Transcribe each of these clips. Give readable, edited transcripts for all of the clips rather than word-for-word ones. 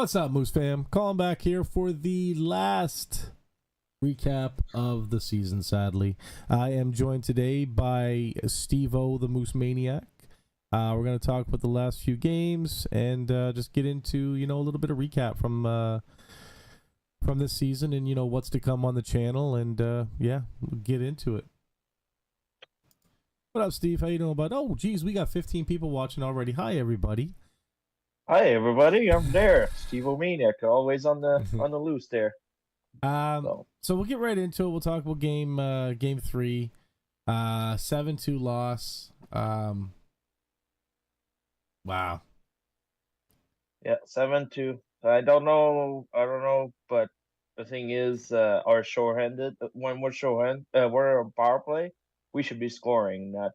What's up, Moose fam? Calling back here for the last recap of the season, sadly. I am joined today by Steve-O, the Moose Maniac. We're going to talk about the last few games and just get into, a little bit of recap from this season and, what's to come on the channel. And, we'll get into it. What up, Steve? How you doing, bud? Oh, geez, we got 15 people watching already. Hi, everybody. Hi everybody, I'm there, Steve O'Maniac, always on the loose there. So we'll get right into it. We'll talk about game 3, 7-2 loss. Wow. Yeah, 7-2. I don't know. I don't know, but the thing is, our shorthanded when we're shorthanded, we're a power play. We should be scoring, not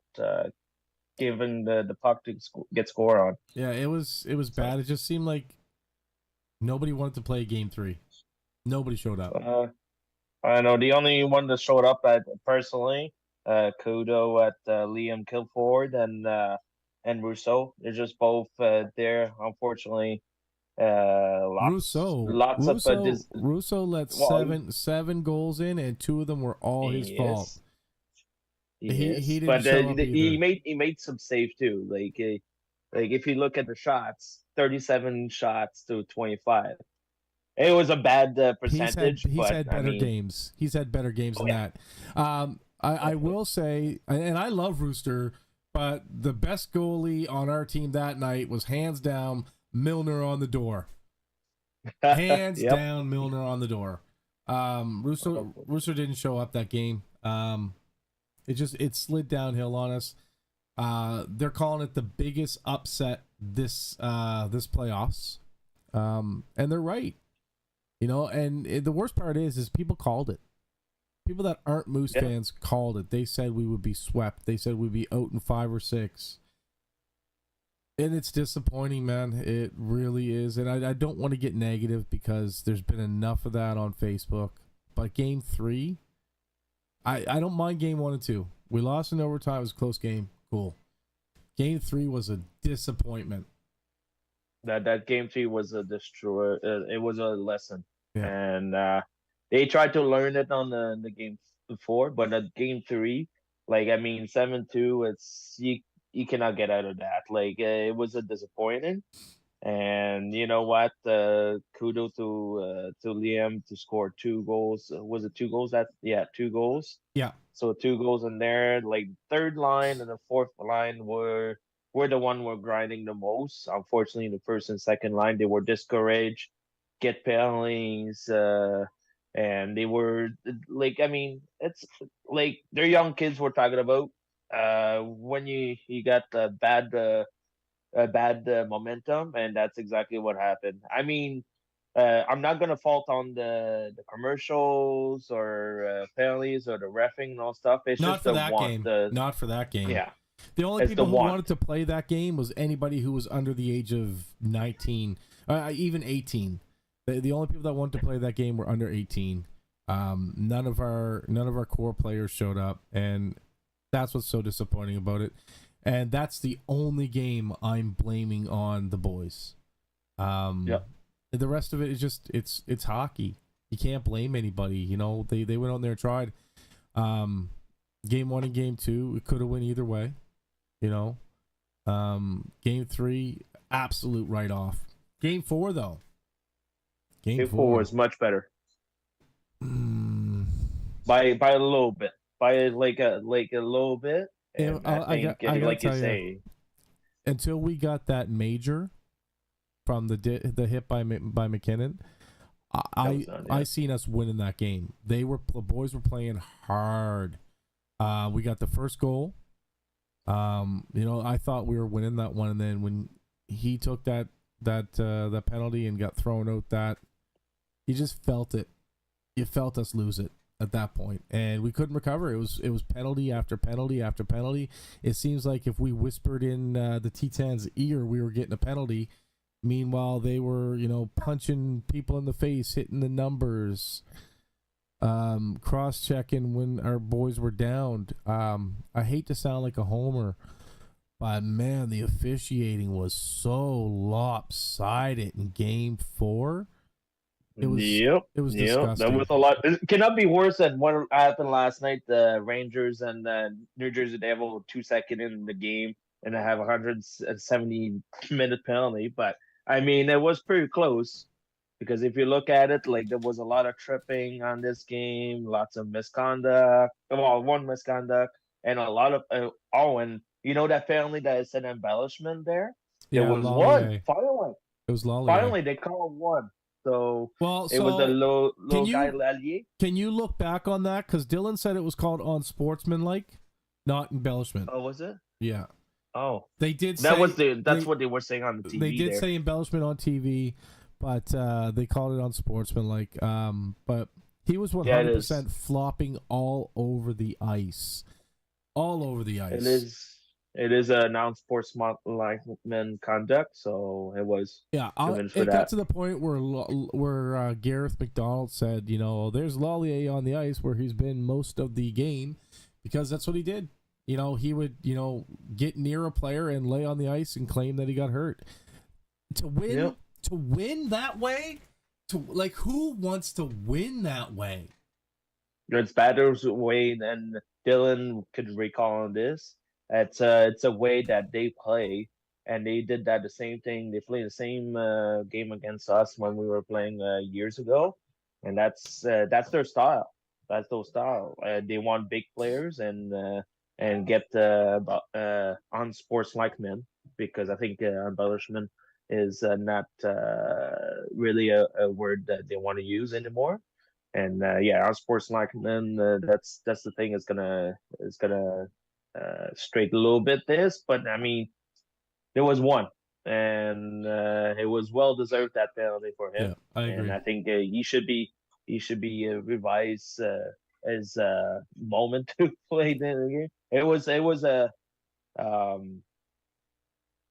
giving the puck to get score on. Yeah, it was So, bad. It just seemed like nobody wanted to play game 3. Nobody showed up. I know the only one that showed up at personally, Kudo at Liam Kilford and Rousseau. They're just both there. Unfortunately, lots of Russo let well, seven goals in, and 2 of them were all his he fault. is. He He is, didn't but show up either. he made some save too. Like if you look at the shots, 37 shots to 25. It was a bad percentage, He's but had I better mean, games. He's had better games oh than yeah, that. I definitely. will say, and I love Rooster, but the best goalie on our team that night was hands down Milner on the door. Hands Yep. down Milner on the door. Rooster didn't show up that game. It slid downhill on us. They're calling it the biggest upset this playoffs. And they're right. The worst part is people called it. People that aren't Moose Yeah. fans called it. They said we would be swept. They said we'd be out in 5 or 6. And it's disappointing, man. It really is. And I don't want to get negative because there's been enough of that on Facebook. But game 3, I don't mind game 1 and 2. We lost in overtime. It was a close game. Cool. Game 3 was a disappointment. That game 3 was a destroy. It was a lesson, Yeah. and they tried to learn it on the game before, but at game 3, like I mean 7-2, it's you cannot get out of that. Like it was a disappointment, and you know what? Kudo to Liam to score 2 goals. Was it 2 goals? 2 goals. Yeah. So 2 goals in there. Like third line and the fourth line were the one were grinding the most. Unfortunately, the first and second line they were discouraged, get penalties, and they were like I mean it's like they're young kids we're talking about. When you got bad momentum, and that's exactly what happened. I mean, I'm not gonna fault on the commercials or penalties or the refing and all stuff. It's Not just for the that want. game. Not for that game. Yeah, The only it's the people who want. wanted to play that game was anybody who was under the age of 19, even 18. The only people that wanted to play that game were under 18. None of our core players showed up, and that's what's so disappointing about it. And that's the only game I'm blaming on the boys. Yeah. The rest of it is just it's hockey. You can't blame anybody. They went out there and tried. Game 1 and game 2, it could have went either way. Game 3, absolute write off. Game 4 though. Game 4 was much better by a little bit, by like a little bit. And I think, like you say, until we got that major from the hit by McKinnon, I seen us winning that game. The boys were playing hard. We got the first goal. I thought we were winning that one, and then when he took that penalty and got thrown out, you just felt it. You felt us lose it at that point, and we couldn't recover. It was penalty after penalty after penalty. It seems like if we whispered in the Titans' ear, we were getting a penalty. Meanwhile, they were punching people in the face, hitting the numbers, cross-checking when our boys were downed. I hate to sound like a homer, but man, the officiating was so lopsided in game 4. It was disgusting. That was a lot. It cannot be worse than what happened last night. The Rangers and New Jersey Devil 2 seconds in the game, and I have 170-minute penalty. But I mean, it was pretty close because if you look at it, like there was a lot of tripping on this game, lots of misconduct. Well, one misconduct and a lot of and that penalty that is an embellishment there. Yeah, there was Lallier. one finally. It was Lallier. Finally, they called one. So it was a low guy Lallier. Can you look back on that? Because Dylan said it was called unsportsmanlike, not embellishment. Oh, was it? Yeah. Oh, They did that was say that's what they were saying on the they TV did there. say embellishment on TV, but they called it unsportsmanlike. But he was Yeah, it 100% is. flopping all over the ice, all over the It ice. is. It is a non-sportsmanlike conduct, so it was Yeah, given for it got that. to the point where Gareth McDonald said, there's Lollier on the ice where he's been most of the game, because that's what he did. He would get near a player and lay on the ice and claim that he got hurt. To win, Yep. to win that way, who wants to win that way? It's better way than Dylan could recall on this. It's a way that they play, and they did that the same thing. They played the same game against us when we were playing years ago, and that's their style. That's their style. They want big players and get unsportsmanlike men, because I think embellishment is not really a word that they want to use anymore. And yeah, our sports like then that's the thing is gonna straight a little bit this, but I mean there was one, and it was well deserved, that penalty for Yeah, him, I and agree. I think he should be revised as a moment to play the game. It was a um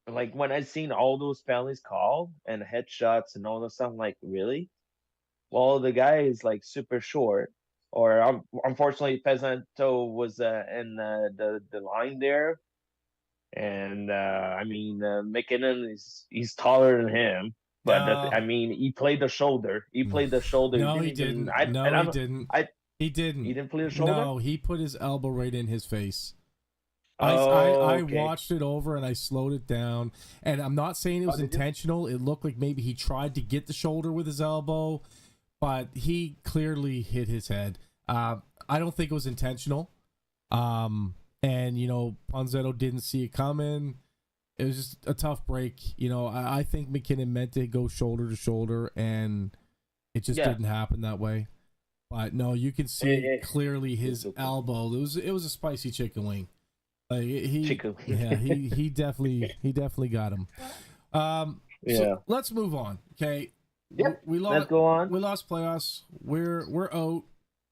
like when I seen all those penalties called and headshots and all that stuff, I'm like, really? Well, the guy is like super short, or unfortunately, Pesanto was in the line there, and I mean McKinnon is he's taller than him, but No, I mean he played the shoulder. He played the shoulder. He no, didn't he even. didn't. I No, he don't. didn't. I He he didn't. didn't play the shoulder. No, he put his elbow right in his face. Oh, I okay. watched it over and I slowed it down. And I'm not saying it Oh, was did you? intentional. It looked like maybe he tried to get the shoulder with his elbow, but he clearly hit his head. I don't think it was intentional. And Ponzetto didn't see it coming. It was just a tough break. I think McKinnon meant to go shoulder to shoulder, and it just Yeah. didn't happen that way. But no, you can see Eh, clearly it's his okay. elbow. It was a spicy chicken wing. Like Chico. he definitely got him. So Yeah. let's move on. Okay, Yep. we Let's lost go on. playoffs. We're out.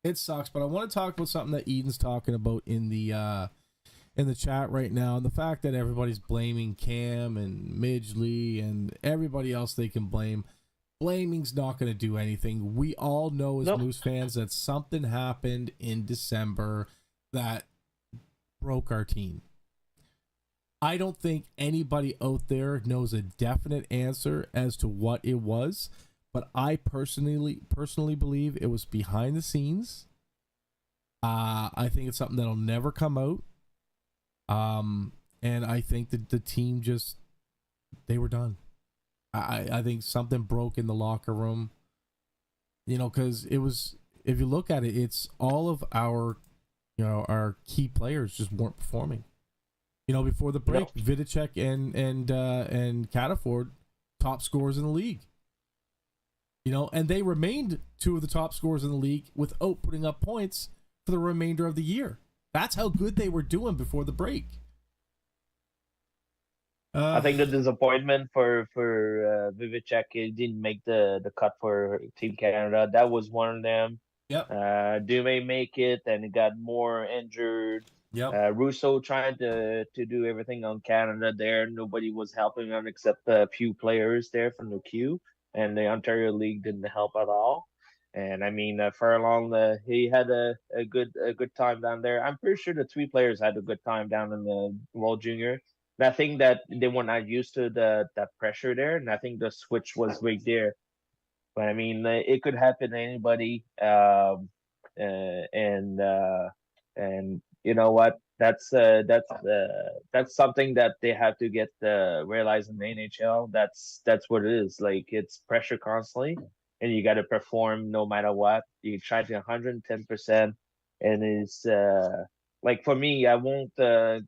It sucks, but I want to talk about something that Eden's talking about in the chat right now, and the fact that everybody's blaming Cam and Midgley and everybody else they can blame. Blaming's not going to do anything. We all know as Nope. Moose fans that something happened in December that broke our team. I don't think anybody out there knows a definite answer as to what it was, but I personally believe it was behind the scenes. I think it's something that'll never come out. And I think that the team they were done. I think something broke in the locker room. Because it was, if you look at it, it's all of our key players just weren't performing. Before the break, No. Vidicek and Cataford, top scorers in the league. And they remained two of the top scorers in the league without putting up points for the remainder of the year. That's how good they were doing before the break. I think the disappointment for Vivicek, he didn't make the cut for Team Canada. That was one of them. Yep. Dume make it, and he got more injured. Yep. Russo trying to do everything on Canada there. Nobody was helping him except a few players there from the queue, and the Ontario League didn't help at all. And I mean, Furlong, he had a good time down there. I'm pretty sure the three players had a good time down in the World Junior. And I think that they were not used to that pressure there, and I think the switch was right there. But I mean, it could happen to anybody. And you know what? That's something that they have to get realize in the NHL. That's what it is. Like, it's pressure constantly, and you got to perform no matter what. You try to 110%, and it's like for me, I won't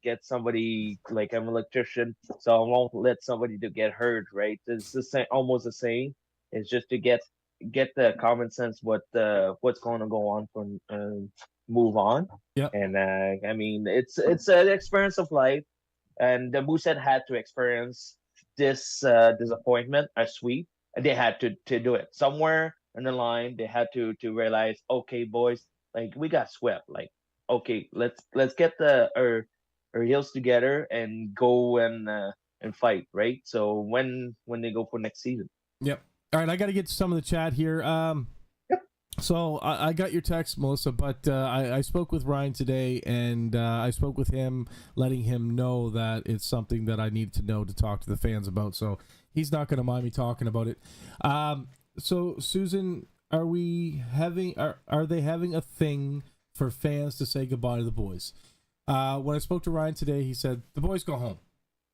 get somebody, like, I'm an electrician, so I won't let somebody to get hurt. Right? It's the same, almost the same. It's just to get the common sense what's going to go on from move on. Yep. And I mean, it's an experience of life. and the Moosehead had to experience this disappointment, a sweep, and they had to do it somewhere in the line. They had to realize, okay, boys, like we got swept. Like, okay, let's get our heels together and go and fight, right? So when they go for next season. Yep. All right, I got to get to some of the chat here. So I got your text, Melissa, but I spoke with Ryan today, and I spoke with him, letting him know that it's something that I need to know to talk to the fans about. So he's not going to mind me talking about it. So Susan, are they having a thing for fans to say goodbye to the boys? When I spoke to Ryan today, he said the boys go home.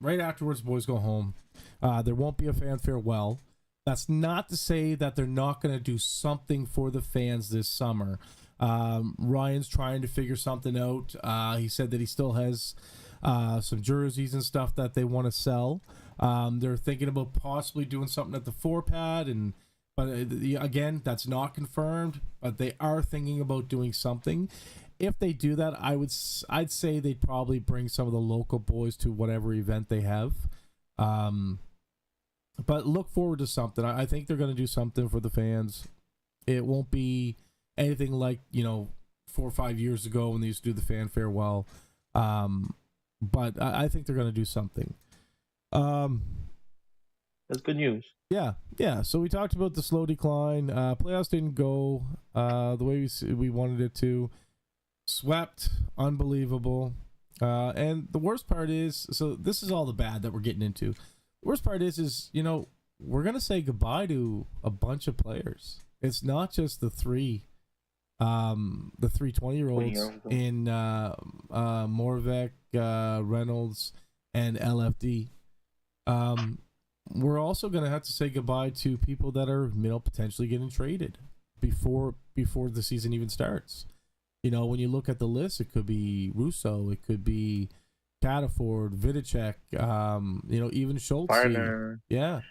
Right afterwards, the boys go home. There won't be a fan farewell. That's not to say that they're not going to do something for the fans this summer. Ryan's trying to figure something out. He said that he still has some jerseys and stuff that they want to sell. They're thinking about possibly doing something at the 4-pad, but again, that's not confirmed. But they are thinking about doing something. If they do that, I'd say they'd probably bring some of the local boys to whatever event they have. But look forward to something. I think they're going to do something for the fans. It won't be anything like, 4 or 5 years ago when they used to do the fan farewell. But I think they're going to do something. That's good news. Yeah. So we talked about the slow decline. Playoffs didn't go the way we wanted it to. Swept. Unbelievable. And the worst part is, so this is all the bad that we're getting into. The worst part is we're going to say goodbye to a bunch of players. It's not just the three 20-year-olds in Morvek, Reynolds, and LFD. We're also going to have to say goodbye to people that are potentially getting traded before the season even starts. When you look at the list, it could be Russo, it could be Cataford, Vidicek, even Schultz. Barner. Yeah.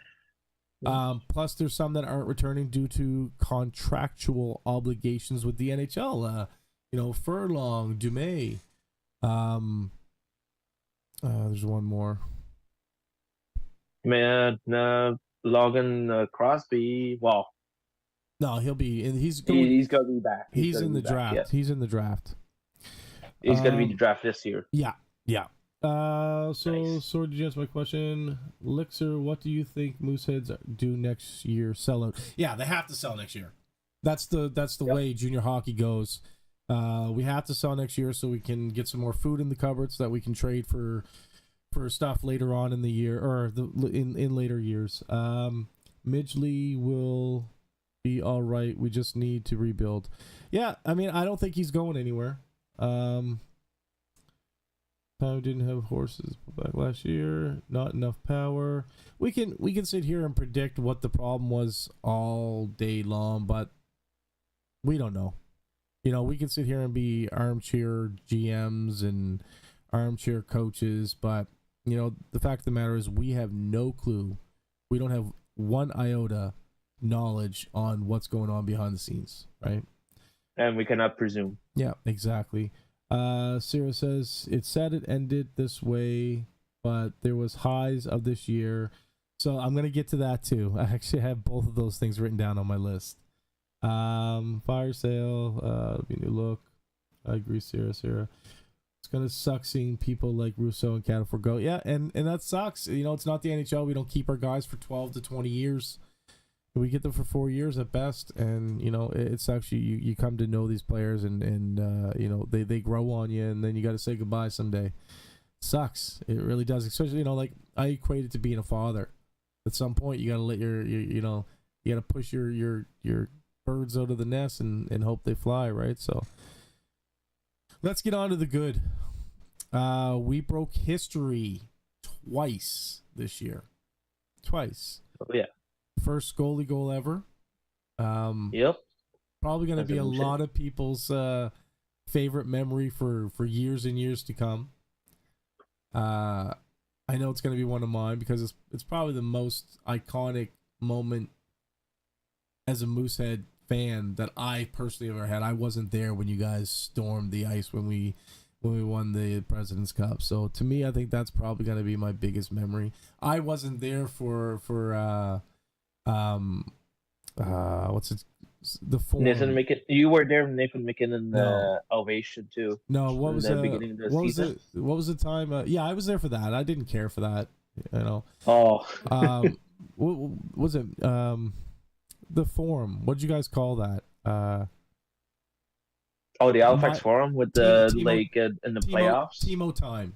Plus, there's some that aren't returning due to contractual obligations with the NHL. Furlong, Dumais. There's one more. Man, Logan Crosby. Well, no, he'll be. He's gonna be back. He's in the draft. Yeah. He's in the draft. He's gonna be the draft this year. Yeah. Nice. So did you answer my question? Lixer, what do you think Mooseheads do next year? Sell out? Yeah, they have to sell next year. That's the way junior hockey goes. We have to sell next year so we can get some more food in the cupboard so that we can trade for stuff later on in the year or in later years. Midgley will be all right. We just need to rebuild. Yeah, I don't think he's going anywhere. Didn't have horses back last year. Not enough power. We can sit here and predict what the problem was all day long, but we don't know. We can sit here and be armchair GMs and armchair coaches, but the fact of the matter is we have no clue. We don't have one iota knowledge on what's going on behind the scenes, right? And we cannot presume. Yeah, exactly. Sarah says, it's sad it ended this way, but there was highs of this year. So I'm going to get to that too. I actually have both of those things written down on my list. Fire sale, be a new look. I agree, Sarah. It's going to suck seeing people like Russo and Cataford go. Yeah, and that sucks. It's not the NHL. We don't keep our guys for 12 to 20 years. We get them for 4 years at best, and it sucks. You come to know these players, and they grow on you, and then you got to say goodbye someday. Sucks. It really does. Especially like I equate it to being a father. At some point, you got to let your you got to push your birds out of the nest and hope they fly, right? So let's get on to the good. We broke history twice this year. Twice. Oh yeah. First goalie goal ever. Yep. Probably going to be a lot of people's favorite memory for years and years to come. I know it's going to be one of mine because it's probably the most iconic moment as a Moosehead fan that I personally ever had. I wasn't there when you guys stormed the ice when we when we won the President's Cup. So to me, I think that's probably going to be my biggest memory. I wasn't there for what's it, the Forum. Nathan McKinnon, you were there when Nathan McKinnon No. ovation too. No, what in was the the beginning of the what season? was it? What was the time? Yeah, I was there for that. I didn't care for that. You know. Oh, What was it? The Forum. What did you guys call that? oh, the Halifax my- Forum with Timo- the Timo- in the playoffs. Timo time.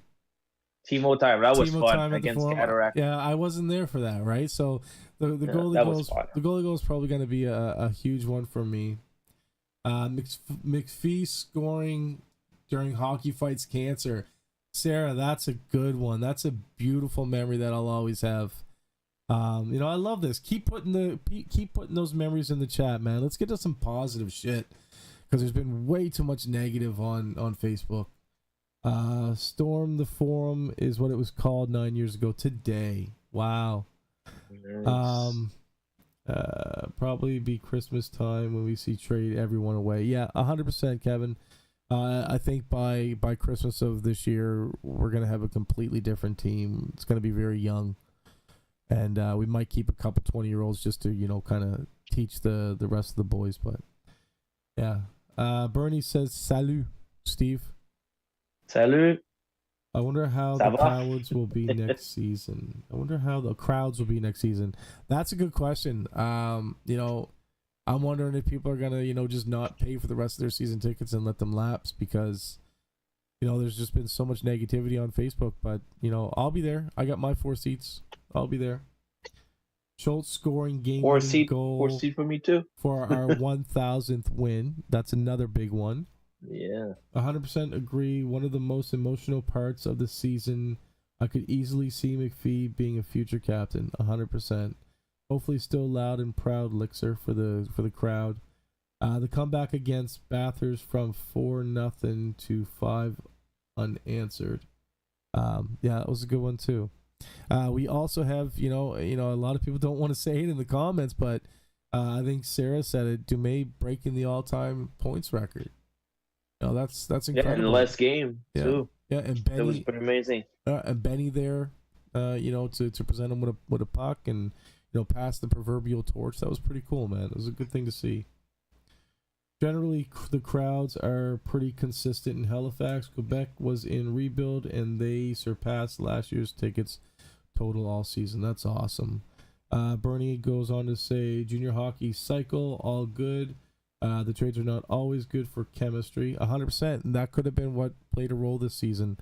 Timo time. That was Timo fun time at the against Forum. Cataract. Yeah, I wasn't there for that, right? So the goalie that was goals fun. the goalie goal is probably going to be a huge one for me. McPhee scoring during Hockey Fights Cancer. Sarah, that's a good one. That's a beautiful memory that I'll always have. You know, I love this. Keep putting those memories in the chat, man. Let's get to some positive shit because there's been way too much negative on Facebook. Storm the Forum is what it was called 9 years ago today. Wow. Nice. Probably be Christmas time when we see trade everyone away. Yeah, 100%, Kevin. I think by Christmas of this year, we're gonna have a completely different team. It's gonna be very young, and we might keep a couple 20-year-olds just to kind of teach the rest of the boys. But yeah, Bernie says salut, Steve. Salut. I wonder how Ça the va? crowds will be next season. That's a good question. I'm wondering if people are gonna, just not pay for the rest of their season tickets and let them lapse because, there's just been so much negativity on Facebook. But I'll be there. I got my 4 seats. I'll be there. Schultz scoring game-winning goal 4 seat for me too. for our 1,000th win. That's another big one. Yeah. 100% agree. One of the most emotional parts of the season. I could easily see McPhee being a future captain. 100%. Hopefully, still loud and proud, Lixer for the crowd. The comeback against Bathurst from 4-0 to 5 unanswered. Yeah, that was a good one too. We also have, a lot of people don't want to say it in the comments, but I think Sarah said it. Dume breaking the all-time points record. That's incredible. Yeah, in the last game too. Yeah, and Benny, It was pretty amazing. and Benny there, to present him with a puck and pass the proverbial torch. That was pretty cool, man. It was a good thing to see. Generally, the crowds are pretty consistent in Halifax. Quebec was in rebuild, and they surpassed last year's tickets total all season. That's awesome. Bernie goes on to say, junior hockey cycle, all good. The trades are not always good for chemistry. 100%. And that could have been what played a role this season.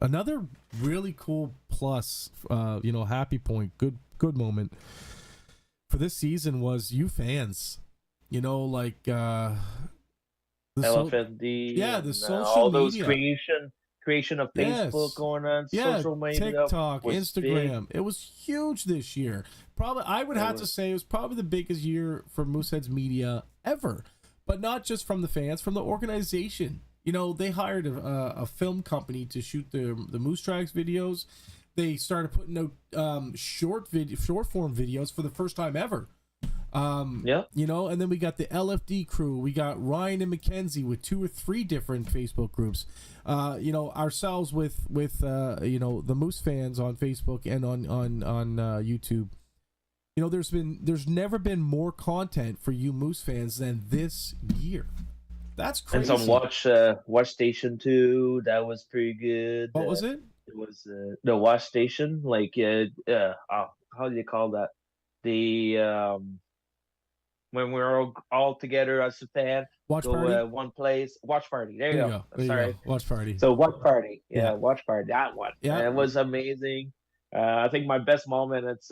Another really cool plus, happy point, good moment for this season was you fans. The social all those media. creation of Facebook Yes. going on, Yeah, social media, TikTok, was Instagram. big. It was huge this year. Probably, I would It have to was. say it was probably the biggest year for Moosehead's media ever. But not just from the fans, from the organization. They hired a film company to shoot the Moose Tracks videos. They started putting out short form videos for the first time ever. Yeah. And then we got the LFD crew. We got Ryan and Mackenzie with 2 or 3 different Facebook groups. Ourselves with the Moose fans on Facebook and on YouTube. There's never been more content for you Moose fans than this year. That's crazy. And some Watch Station too. That was pretty good. What was it? It was the Watch Station. Like how do you call that? The when we're all together as a fan, Watch go party. one place. Watch party. There you go. There Sorry. you go. Watch party. So Watch Party. Yeah. Yeah, Watch Party. That one. Yeah. It was amazing. I think my best moment it's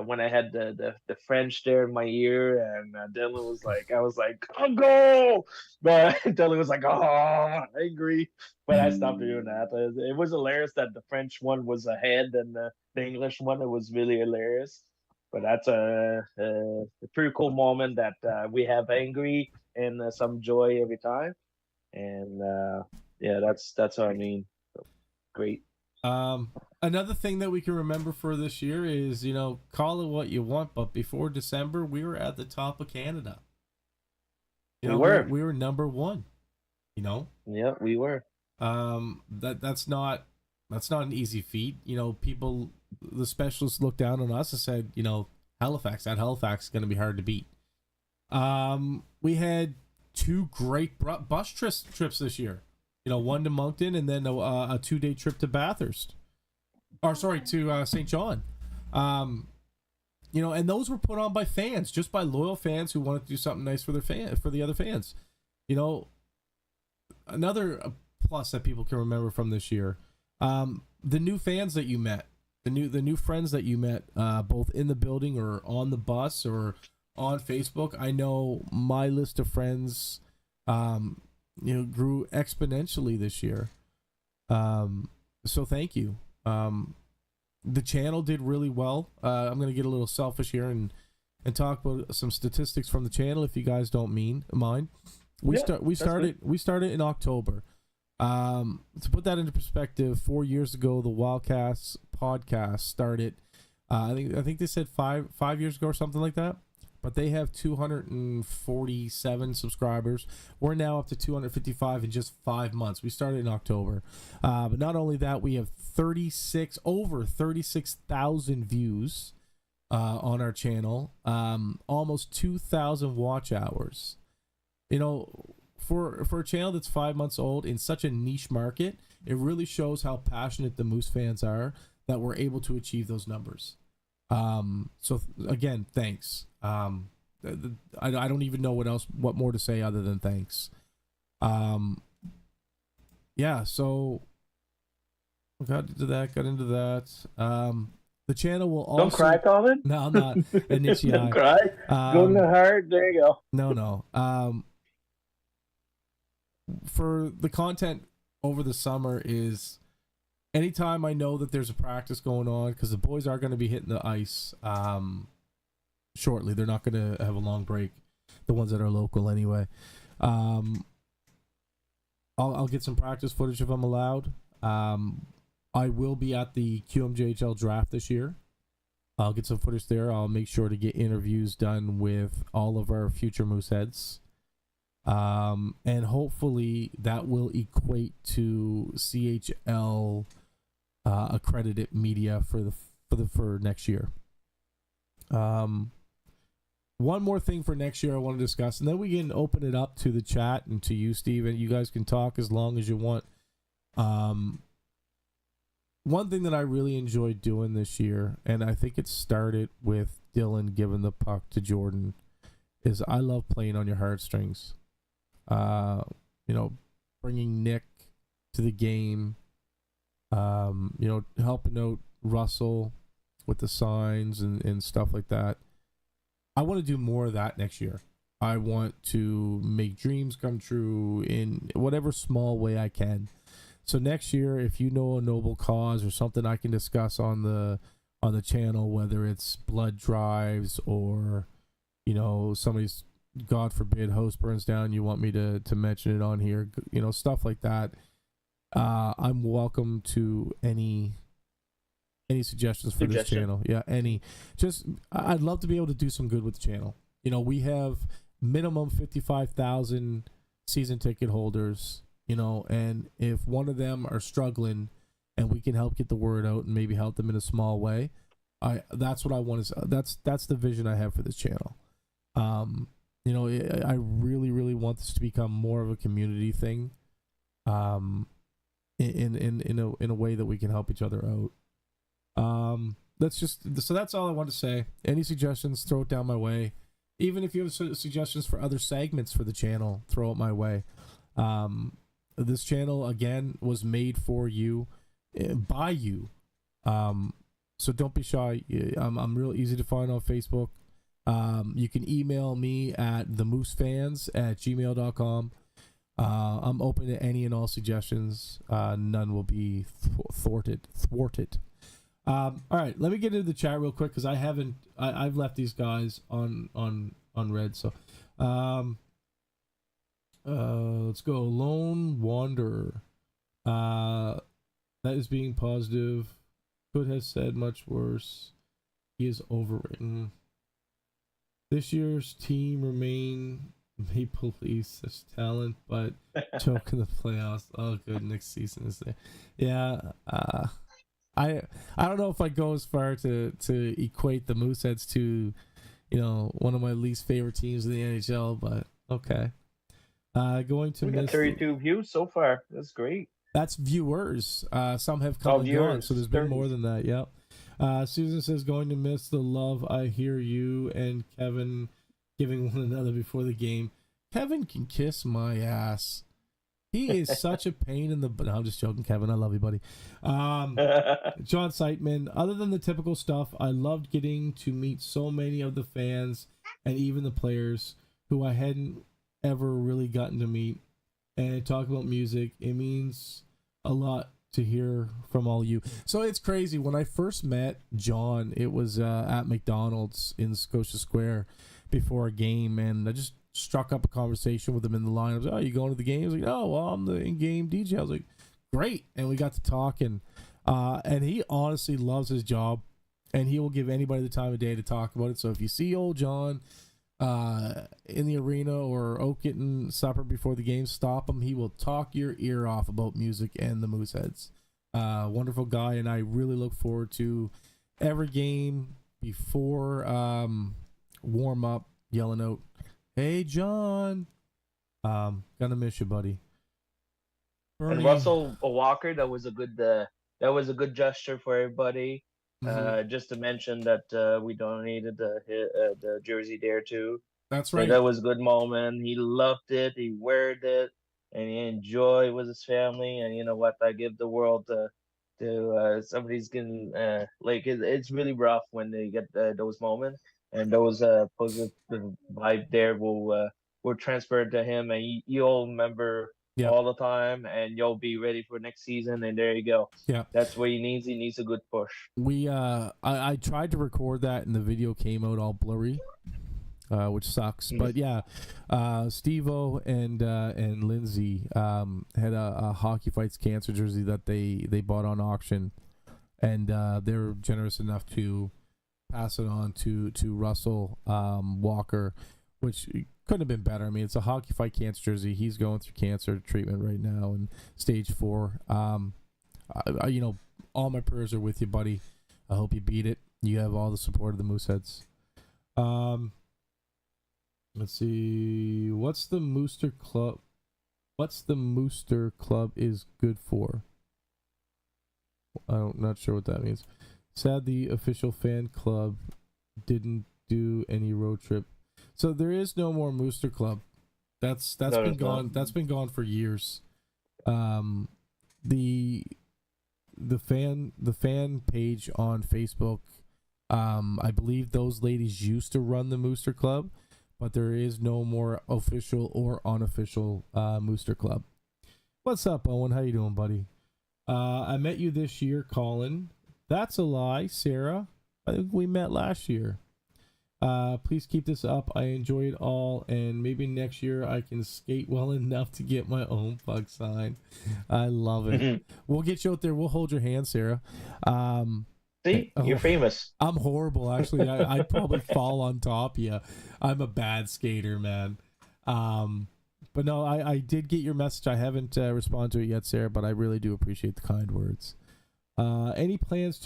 when I had the French there in my ear and Dylan was like, I was like, oh go, but Dylan was like, oh, angry, but I stopped doing that. It was hilarious that the French one was ahead and the English one. It was really hilarious. But that's a pretty cool moment that we have angry and some joy every time, and yeah, that's what I mean. So, great. Another thing that we can remember for this year is, call it what you want, but before December, we were at the top of Canada. We were number 1. You know, Yeah, we were. that's not an easy feat. You know, people, the specialists looked down on us and said, you know, Halifax is going to be hard to beat. We had two great bus trips this year. You know, one to Moncton and then a 2-day trip to Bathurst. Or sorry, to St. John. You know, and those were put on by fans, just by loyal fans who wanted to do something nice for the other fans. You know, another plus that people can remember from this year, the new fans that you met, the new friends that you met, both in the building or on the bus or on Facebook. I know my list of friends, you know, grew exponentially this year. So thank you. The channel did really well. I'm gonna get a little selfish here and talk about some statistics from the channel, if you guys don't mind. We started in October. To put that into perspective, 4 years ago, the Wildcast podcast started. I think they said five years ago or something like that. But they have 247 subscribers. We're now up to 255 in just 5 months. We started in October. But not only that, we have over 36,000 views on our channel. Almost 2,000 watch hours. You know, for a channel that's 5 months old in such a niche market, it really shows how passionate the Moose fans are that we're able to achieve those numbers. So again, thanks. I don't even know what more to say other than thanks. Yeah, so got into that. The channel will also... Don't cry, Colin. No, I'm not. Don't cry. Go in the heart. There you go. No. For the content over the summer is... Anytime I know that there's a practice going on, because the boys are going to be hitting the ice shortly. They're not going to have a long break, the ones that are local anyway. I'll get some practice footage if I'm allowed. I will be at the QMJHL draft this year. I'll get some footage there. I'll make sure to get interviews done with all of our future Mooseheads. And hopefully that will equate to CHL accredited media for next year. One more thing for next year I want to discuss, and then we can open it up to the chat and to you, Steve, and you guys can talk as long as you want. One thing that I really enjoyed doing this year, and I think it started with Dylan giving the puck to Jordan, is I love playing on your heartstrings. You know, bringing Nick to the game, you know, helping out Russell with the signs and stuff like that. I want to do more of that next year. I want to make dreams come true in whatever small way I can. So next year, if you know a noble cause or something I can discuss on the channel, whether it's blood drives or, you know, somebody's, God forbid, house burns down, you want me to mention it on here, you know, stuff like that. I'm welcome to any suggestions for this channel. Yeah, I'd love to be able to do some good with the channel. You know, we have minimum 55,000 season ticket holders, you know, and if one of them are struggling and we can help get the word out and maybe help them in a small way, that's what I want to, that's the vision I have for this channel. You know, I really, really want this to become more of a community thing, in a way that we can help each other out. That's all I want to say. Any suggestions, throw it down my way. Even if you have suggestions for other segments for the channel, throw it my way. This channel again was made for you, by you. So don't be shy. I'm real easy to find on Facebook. You can email me at themoosefans@gmail.com. I'm open to any and all suggestions. None will be thwarted. All right, let me get into the chat real quick because I've left these guys on red. So, let's go. Lone Wanderer. That is being positive. Could have said much worse. He is overwritten. This year's team remain Maple Leafs, such talent, but choke in the playoffs. Oh, good. Next season is there. Yeah. I don't know if I go as far to equate the Mooseheads to, one of my least favorite teams in the NHL, but okay. Going to We got miss 32 views so far. That's great. that's viewers. Some have come Oh, and gone, viewers, so there's been 30. more than that. Yep. Susan says going to miss the love I hear you and Kevin giving one another before the game. Kevin can kiss my ass. He is such a pain in the. No, I'm just joking, Kevin. I love you, buddy. John Seitman. Other than the typical stuff, I loved getting to meet so many of the fans and even the players who I hadn't ever really gotten to meet and talk about music. It means a lot to hear from all you. So it's crazy. When I first met John, it was at McDonald's in Scotia Square before a game, and I just struck up a conversation with him in the line. I was like, "Oh, you going to the game?" He was like, "Oh, well, I'm the in-game DJ." I was like, "Great," and we got to talking. And he honestly loves his job, and he will give anybody the time of day to talk about it. So if you see old John in the arena or out getting supper before the game, stop him. He will talk your ear off about music and the Mooseheads. Wonderful guy, and I really look forward to every game before warm up, yelling out, "Hey, John, gonna miss you, buddy." And Bernie, Russell Walker, that was a good gesture for everybody. Just to mention that we donated the jersey there too. that's So right. that was a good moment. He loved it. He wore it, and he enjoyed it with his family. And you know what? I give the world to somebody's getting it's really rough when they get those moments, and those positive vibe there will transfer to him, and you'll remember Yeah, all the time, and you'll be ready for next season. And there you go. yeah. That's what he needs. He needs a good push. We I tried to record that, and the video came out all blurry, which sucks. But yeah, Steve-O and Lindsay had a Hockey Fights Cancer jersey that they bought on auction, and they were generous enough to pass it on to Russell Walker, which couldn't have been better. I mean, it's a Hockey Fight Cancer jersey. He's going through cancer treatment right now in stage 4. All my prayers are with you, buddy. I hope you beat it. You have all the support of the Mooseheads. Let's see. What's the Mooster Club? What's the Mooster Club is good for? I'm not sure what that means. Sad the official fan club didn't do any road trip. So there is no more Mooster Club. That's been gone. Not. That's been gone for years. The fan page on Facebook, I believe those ladies used to run the Mooster Club, but there is no more official or unofficial Mooster Club. What's up, Owen? How you doing, buddy? I met you this year, Colin. That's a lie, Sarah. I think we met last year. Please keep this up. I enjoy it all, and maybe next year I can skate well enough to get my own puck signed. I love it. We'll get you out there. We'll hold your hand, Sarah. See, you're famous. I'm horrible, actually. I'd probably fall on top of you. I'm a bad skater, man. But no, I did get your message. I haven't responded to it yet, Sarah, but I really do appreciate the kind words. Any plans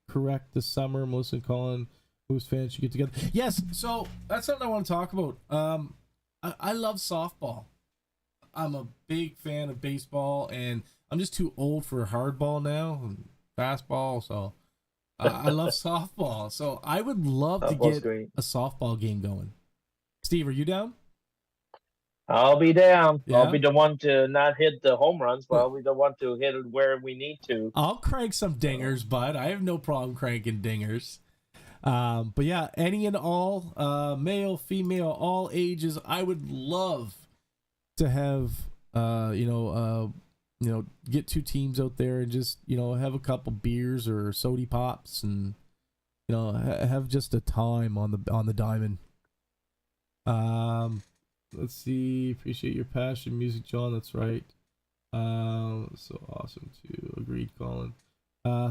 correct this summer? Melissa and Colin, Moose fans should get together. Yes, so that's something I want to talk about. I love softball. I'm a big fan of baseball, and I'm just too old for hardball now and fastball, so I love softball. So I would love to get a softball game going. Steve, are you down? I'll be down. Yeah? I'll be the one to not hit the home runs, but I'll be the one to hit it where we need to. I'll crank some dingers, bud. I have no problem cranking dingers. But yeah, any and all, male, female, all ages. I would love to have, get two teams out there and just, have a couple beers or soda pops and, have just a time on the diamond. Let's see. Appreciate your passion, music, John. That's right. So awesome too. Agreed, Colin.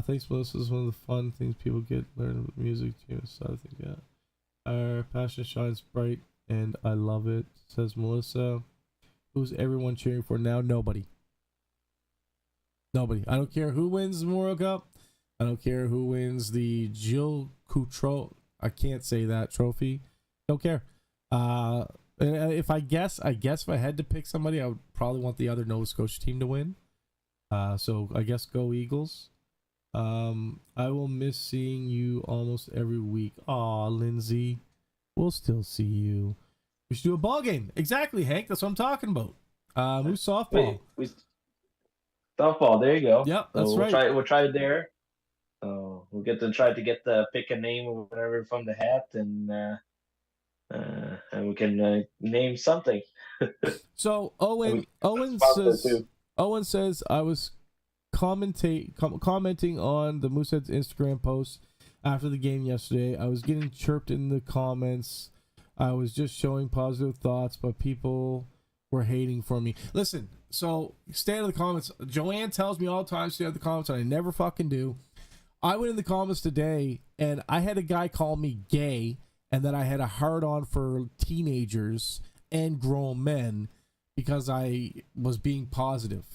Thanks, Melissa. This is one of the fun things people get learning about music too. So I think our passion shines bright and I love it, says Melissa. Who's everyone cheering for now? Nobody. Nobody. I don't care who wins the Memorial Cup. I don't care who wins the Jill Coutreau. I can't say that trophy. Don't care. If I guess if I had to pick somebody, I would probably want the other Nova Scotia team to win. So I guess go Eagles. I will miss seeing you almost every week. Aw, Lindsay. We'll still see you. We should do a ball game. Exactly, Hank. That's what I'm talking about. Moose softball. Softball. There you go. Yep, that's so right. We'll try it there. We'll get to try to get the pick a name or whatever from the hat, and we can name something. So Owen says I was commenting on the Moosehead's Instagram post after the game yesterday. I was getting chirped in the comments. I was just showing positive thoughts, but people were hating for me. Listen, so stay out of the comments. Joanne tells me all the time stay out of the comments, and I never fucking do. I went in the comments today, and I had a guy call me gay, and that I had a hard-on for teenagers and grown men because I was being positive.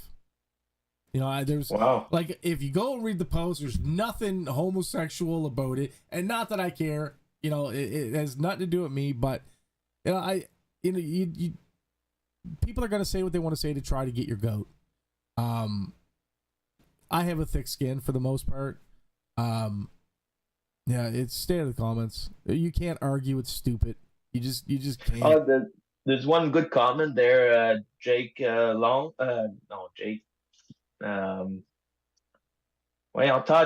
You know, there's like, if you go and read the post, there's nothing homosexual about it, and not that I care. You know, it has nothing to do with me, but you know, you people are gonna say what they want to say to try to get your goat. I have a thick skin for the most part. Yeah, it's stay out of the comments. You can't argue. It's stupid. You just can't. Oh, there's one good comment there. Jake Long. No, Jake. Todd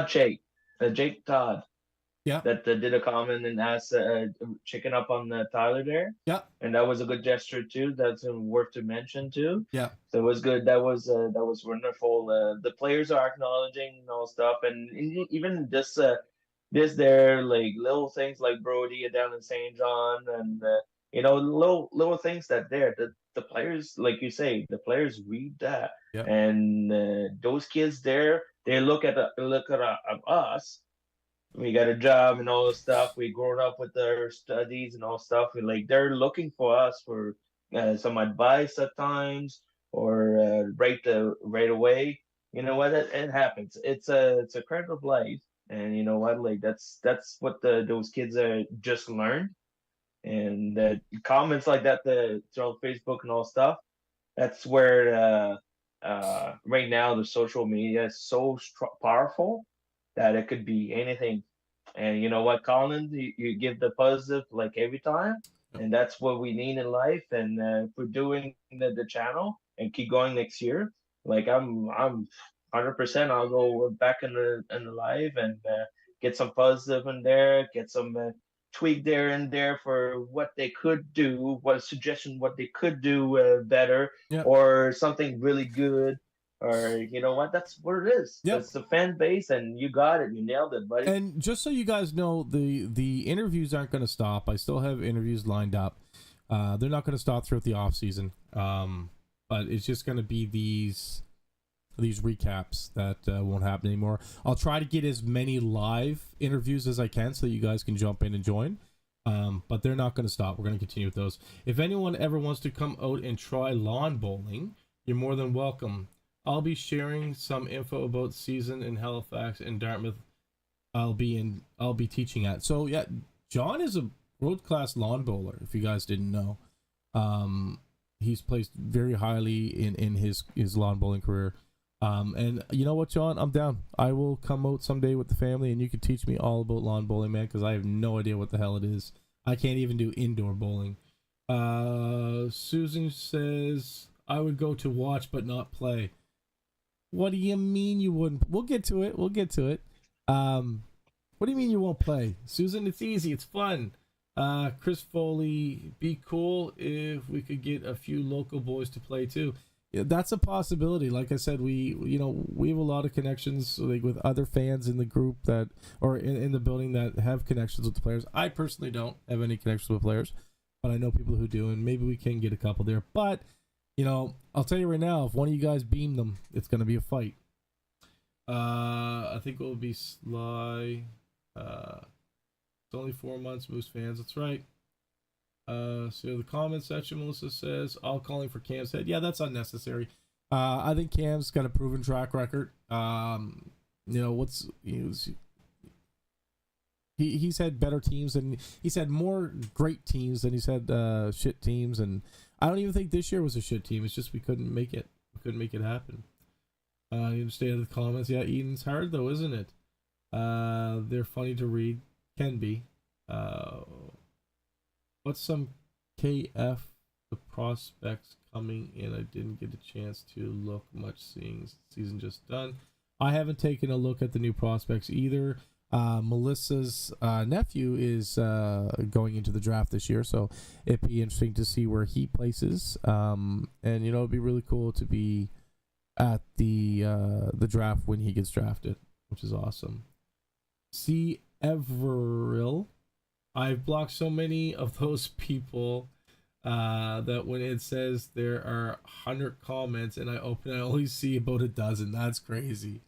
Jake. Jake Todd. Yeah. That did a comment and asked checking up on Tyler there. Yeah. And that was a good gesture too. That's worth to mention too. Yeah. So it was good. That was wonderful. The players are acknowledging all stuff, and even this there like little things like Brody down in St. John, and little things that the players, like you say, the players read that, yeah. And those kids there, they look at us. We got a job and all this stuff. We grown up with our studies and all stuff. And like they're looking for us for some advice at times, or right away. You know what? It happens. It's a credit of life, and you know what? Like that's what those kids are just learned, and comments like that through Facebook and all stuff. That's where right now the social media is so powerful that it could be anything. And you know what, Colin? You give the positive like every time, and that's what we need in life. And if we're doing the channel and keep going next year, like I'm 100%. I'll go back in the live and get some positive in there, get some tweak there and there for what they could do, what suggestion, what they could do better, or something really good. Or you know what? That's what it is. Yep. That's the fan base, and you got it. You nailed it, buddy. And just so you guys know, the interviews aren't going to stop. I still have interviews lined up. They're not going to stop throughout the off season. But it's just going to be these recaps that won't happen anymore. I'll try to get as many live interviews as I can so that you guys can jump in and join. But they're not going to stop. We're going to continue with those. If anyone ever wants to come out and try lawn bowling, you're more than welcome. I'll be sharing some info about season in Halifax and Dartmouth. I'll be teaching at. So yeah, John is a world-class lawn bowler. If you guys didn't know, he's placed very highly in his lawn bowling career. And you know what, John, I'm down. I will come out someday with the family, and you can teach me all about lawn bowling, man, because I have no idea what the hell it is. I can't even do indoor bowling. Susan says I would go to watch but not play. What do you mean you wouldn't? We'll get to it. What do you mean you won't play? Susan, it's easy. It's fun. Chris Foley, be cool if we could get a few local boys to play too. Yeah, that's a possibility. Like I said, we have a lot of connections like with other fans in the group that, or in the building that have connections with the players. I personally don't have any connections with players, but I know people who do, and maybe we can get a couple there. But I'll tell you right now, if one of you guys beam them, it's going to be a fight. I think it will be Sly. It's only 4 months, Moose fans. That's right. So the comment section, Melissa says, all calling for Cam's head. Yeah, that's unnecessary. I think Cam's got a proven track record. He's had better teams, and he's had more great teams than he's had shit teams. And I don't even think this year was a shit team. It's just we couldn't make it. We couldn't make it happen. You understand the comments? Yeah, Eden's hard though, isn't it? They're funny to read. Can be. What's some KF the prospects coming in? I didn't get a chance to look much, seeing season just done. I haven't taken a look at the new prospects either. Melissa's nephew is going into the draft this year, so it'd be interesting to see where he places. And it'd be really cool to be at the draft when he gets drafted, which is awesome. C. Everill. I've blocked so many of those people that when it says there are 100 comments and I only see about a dozen. That's crazy.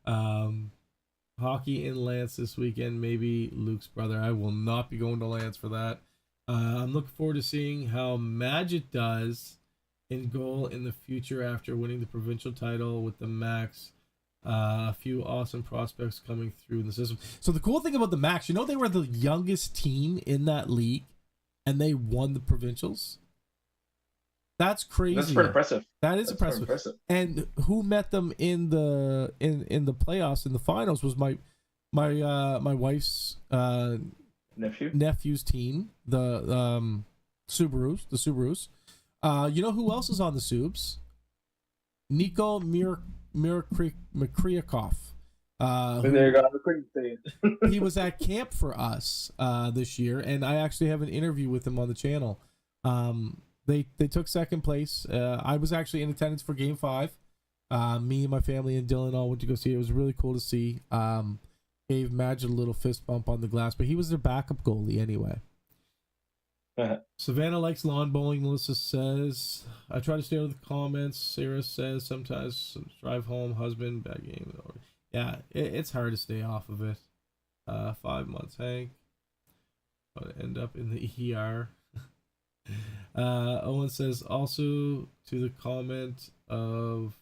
Hockey in Lance this weekend, maybe Luke's brother. I will not be going to Lance for that. I'm looking forward to seeing how Magic does in goal in the future after winning the provincial title with the Max. A few awesome prospects coming through in the system. So the cool thing about the Max, they were the youngest team in that league, and they won the provincials. That's crazy. That's pretty impressive. That's impressive. And who met them in the playoffs in the finals was my wife's nephew's team, the Subarus. You know who else is on the Subs? Nico Mikryakov. He was at camp for us this year, and I actually have an interview with him on the channel. They took second place. I was actually in attendance for Game 5. Me and my family and Dylan all went to go see it. It was really cool to see. Gave Magic a little fist bump on the glass, but he was their backup goalie anyway. Savannah likes lawn bowling, Melissa says. I try to stay out of the comments. Sarah says sometimes drive home, husband, bad game. Yeah, it's hard to stay off of it. 5 months, Hank. But end up in the ER. Owen says also to the comment of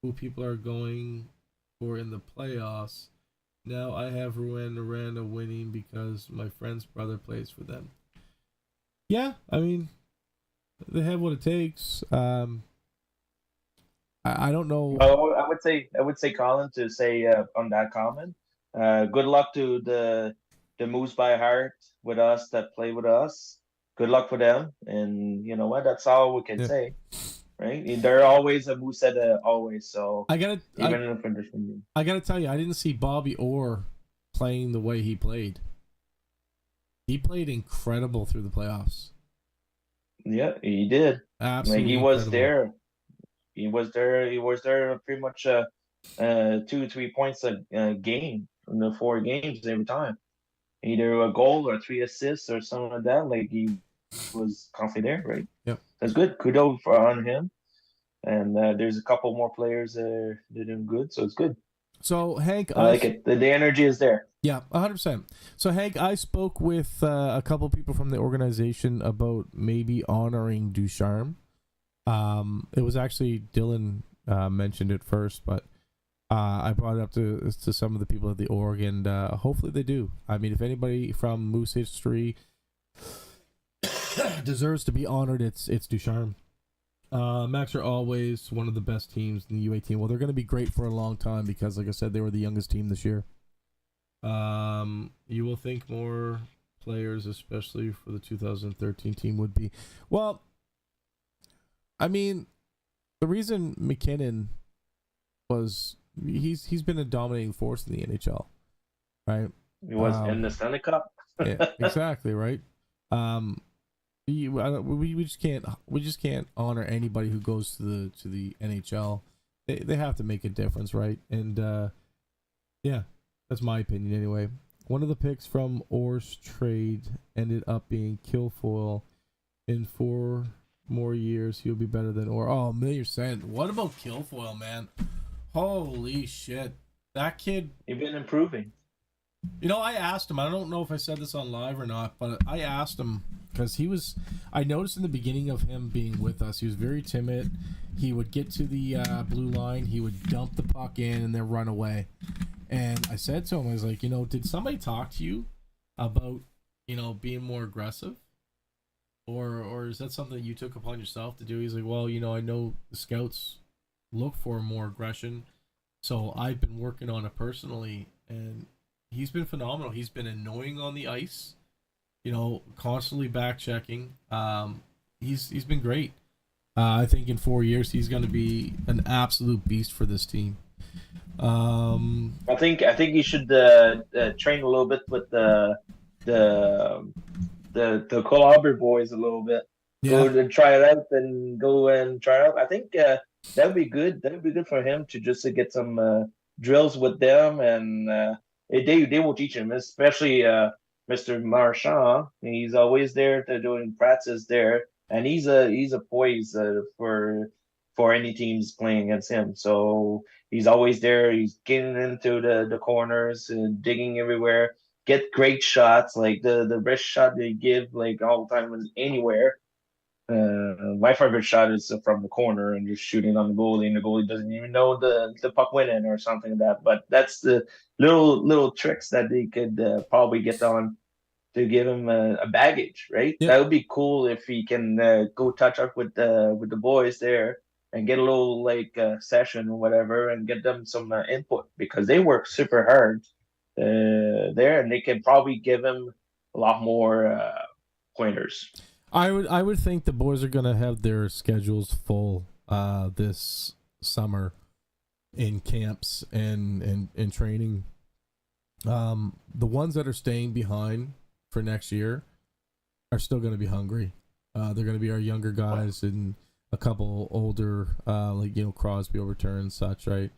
who people are going for in the playoffs. Now I have Rwanda winning because my friend's brother plays for them. Yeah, I mean, they have what it takes. I don't know. I would say, Colin, to say on that comment. Good luck to the Moose by Heart with us that play with us. Good luck for them, and you know what? That's all we can say, right? They're always a Moose said always. So I gotta tell you, I didn't see Bobby Orr playing the way he played. He played incredible through the playoffs. Yeah, he did. Absolutely, he was there. He was there pretty much 2-3 points a game in the 4 games every time. Either a goal or 3 assists or something like that. Like he was constantly there, right? Yep. That's good. Kudos on him. And there's a couple more players that are doing good, so it's good. So Hank, I like it. The energy is there. Yeah, 100%. So Hank, I spoke with a couple people from the organization about maybe honoring Ducharme. It was actually Dylan mentioned it first, but I brought it up to some of the people at the org, and hopefully they do. I mean, if anybody from Moose history deserves to be honored, it's Ducharme. Max are always one of the best teams in the UA team. Well, they're going to be great for a long time because, like I said, they were the youngest team this year. You will think more players, especially for the 2013 team, would be. Well, I mean, the reason McKinnon was he's been a dominating force in the NHL, right? He was in the Stanley Cup. Yeah, exactly, right. We just can't honor anybody who goes to the NHL. They have to make a difference, right? And yeah, that's my opinion anyway. One of the picks from Orr's trade ended up being Kilfoyle. In 4 more years, he'll be better than Orr. Oh, 1,000,000%. What about Kilfoyle, man? Holy shit, that kid. He's been improving. I asked him. I don't know if I said this on live or not, but I asked him because I noticed in the beginning of him being with us, he was very timid. He would get to the blue line, he would dump the puck in, and then run away. And I said to him, I was like, did somebody talk to you about, being more aggressive? Or is that something that you took upon yourself to do? He's like, well, I know the scouts look for more aggression, so I've been working on it personally, and he's been phenomenal. He's been annoying on the ice, constantly back checking. He's been great. I think in 4 years he's going to be an absolute beast for this team. I think you should train a little bit with the the Colabra boys a little bit. Yeah. Go and try it out, and go and try it out. I think that would be good. That would be good for him to get some drills with them, and they will teach him, especially Mr. Marchand. He's always there. They're doing practice there, and he's a poise for any teams playing against him. So he's always there. He's getting into the corners and digging everywhere. Get great shots, like the best shot they give, like all the time is anywhere. My favorite shot is from the corner and just shooting on the goalie, and the goalie doesn't even know the puck went in or something like that. But that's the little tricks that they could probably get on to give him a baggage, right? Yep. That would be cool if he can go touch up with the boys there and get a little like session or whatever, and get them some input, because they work super hard there, and they can probably give him a lot more pointers. I would think the boys are gonna have their schedules full this summer in camps and training. The ones that are staying behind for next year are still gonna be hungry. They're gonna be our younger guys and a couple older, like Crosby will return and such, right?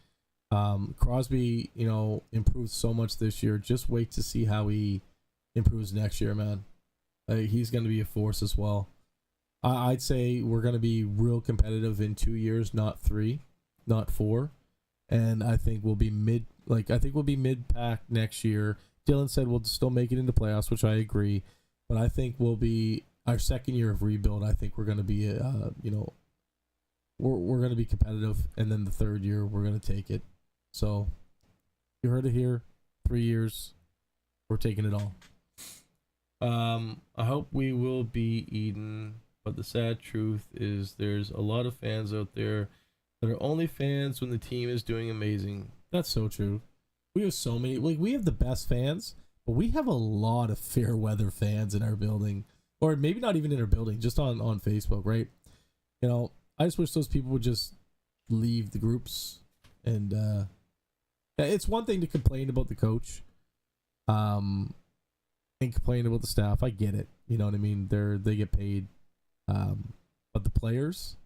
Crosby, improved so much this year. Just wait to see how he improves next year, man. He's going to be a force as well. I'd say we're going to be real competitive in 2 years, not 3, not 4. And I think we'll be mid-pack next year. Dylan said we'll still make it into playoffs, which I agree. But I think we'll be our second year of rebuild. I think we're going to be, we're going to be competitive, and then the third year we're going to take it. So you heard it here. 3 years, we're taking it all. I hope we will be Eden, but the sad truth is there's a lot of fans out there that are only fans when the team is doing amazing. That's so true. We have so many, we have the best fans, but we have a lot of fair weather fans in our building, or maybe not even in our building, just on Facebook, right? I just wish those people would just leave the groups, and it's one thing to complain about the coach, and complain about the staff. I get it. You know what I mean? They get paid. But the players,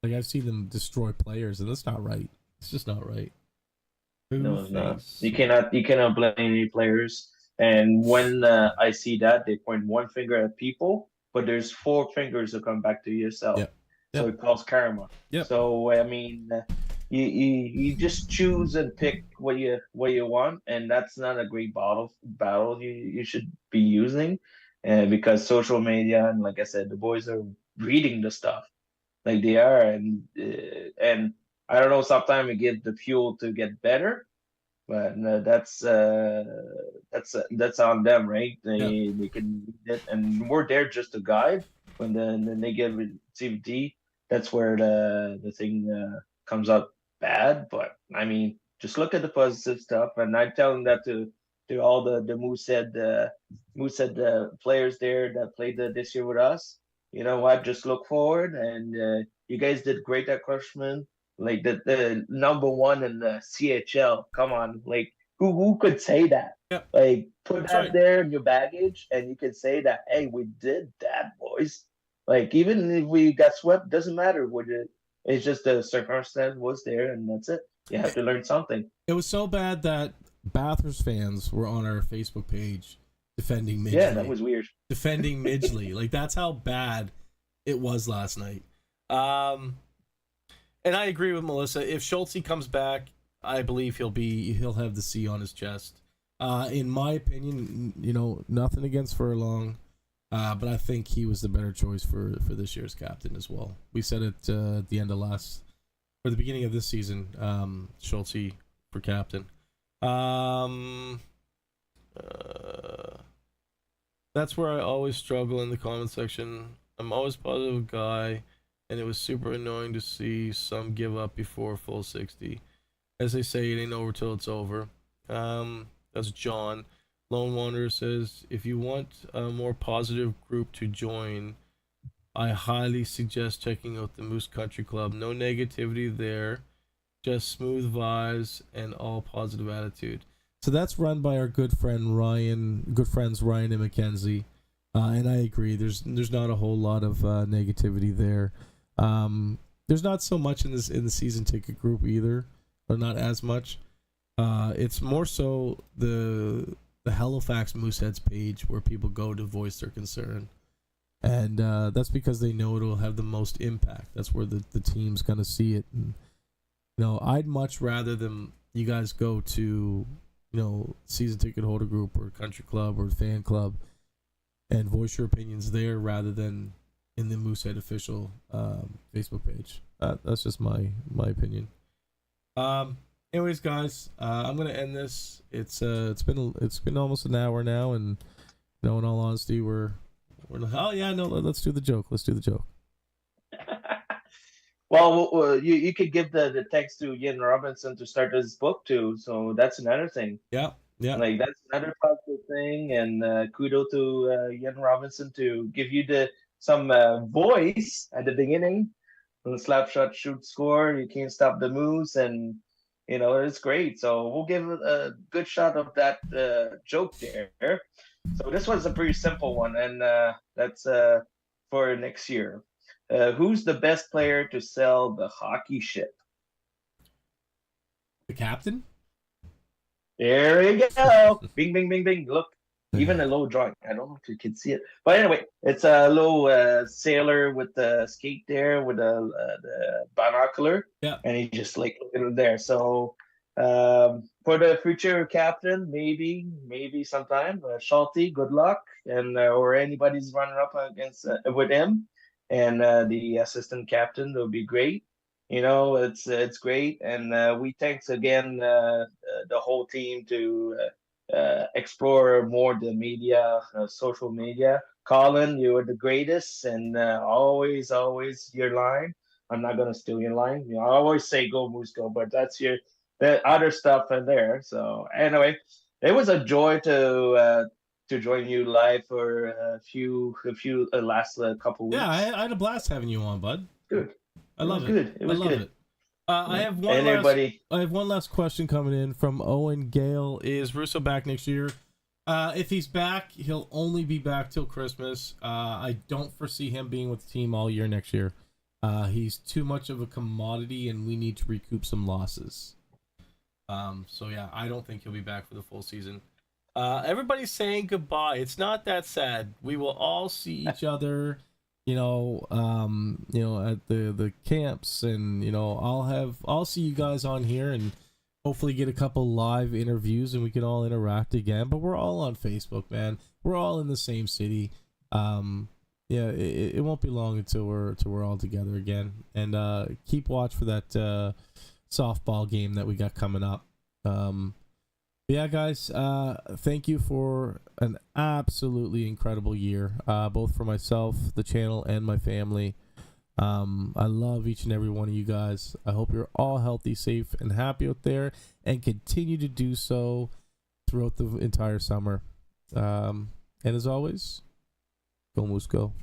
I've seen them destroy players, and that's not right. It's just not right. No, it's not. You cannot blame any players. And when I see that, they point one finger at people, but there's 4 fingers that come back to yourself. Yep. So it calls karma. Yep. So I mean, you just choose and pick what you want, and that's not a great battle you should be using, because social media, and like I said, the boys are reading the stuff like they are, and I don't know, sometimes it gives the fuel to get better, but that's on them, right? They can read it, and we're there just to guide. When then they get CVD, that's where the thing comes up bad. But I mean, just look at the positive stuff, and I'm telling that to all the Moosehead players there that played this year with us. You know what? Just look forward, and you guys did great at Crushman. Like the number 1 in the CHL. Come on, like who could say that? Yep. Like put that there in your baggage, and you can say that, hey, we did that, boys. Like even if we got swept, doesn't matter. It's just the circumstance was there, and that's it. You have to learn something. It was so bad that Bathurst fans were on our Facebook page defending Midgley. Yeah, that was weird. Defending Midgley. Like, that's how bad it was last night. And I agree with Melissa. If Schultze comes back, I believe he'll have the C on his chest. In my opinion, nothing against Furlong, but I think he was the better choice for this year's captain as well. We said it at the end of the beginning of this season. Schulte for captain. That's where I always struggle in the comment section. I'm always a positive guy, and it was super annoying to see some give up before full 60. As they say, it ain't over till it's over. That's John. Lone Wanderer says, if you want a more positive group to join, I highly suggest checking out the Moose Country Club. No negativity there, just smooth vibes and all positive attitude. So that's run by our good friends Ryan and Mackenzie, and I agree. There's not a whole lot of negativity there. There's not so much in the season ticket group either, or not as much. It's more so the Halifax Mooseheads page where people go to voice their concern, and that's because they know it'll have the most impact. That's where the team's gonna see it. And I'd much rather than you guys go to season ticket holder group or country club or fan club and voice your opinions there rather than in the Moosehead official Facebook page. That's just my opinion. Anyways, guys, I'm gonna end this. It's been almost an hour now, and in all honesty, we're let's do the joke. Well, you could give the text to Ian Robinson to start his book too. So that's another thing. Yeah. Like that's another positive thing, and kudos to Ian Robinson to give you some voice at the beginning. On the slap shot, shoot, score. You can't stop the moves, and it's great. So we'll give a good shot of that joke there. So this was a pretty simple one, and that's for next year. Who's the best player to sell the hockey ship? The captain? There you go. Bing, bing, bing, bing. Look, even a low drawing. I don't know if you can see it. But anyway, it's a low sailor with the skate there with the binocular. Yeah. And he just like there. So for the future captain, maybe sometime. Schulte, good luck. And or anybody's running up against with him. And the assistant captain will be great. It's great, and we thanks again the whole team to explore more the media, social media. Colin, you are the greatest, and always your line. I'm not gonna steal your line. I always say "Go Moose Go," but that's the other stuff in there. So anyway, it was a joy to join you live for a few last couple weeks. Yeah, I had a blast having you on, bud. Good. I love it. Good. It was good. It. I have one last question coming in from Owen Gale. Is Russo back next year? If he's back, he'll only be back till Christmas. I don't foresee him being with the team all year next year. He's too much of a commodity, and we need to recoup some losses. So yeah, I don't think he'll be back for the full season. Everybody's saying goodbye. It's not that sad. We will all see each other, at the camps, and I'll see you guys on here and hopefully get a couple live interviews and we can all interact again. But we're all on Facebook, man. We're all in the same city. It won't be long until we're all together again. And keep watch for that softball game that we got coming up. Yeah, guys, thank you for an absolutely incredible year, both for myself, the channel, and my family. I love each and every one of you guys. I hope you're all healthy, safe, and happy out there, and continue to do so throughout the entire summer. And as always, go Moose Go.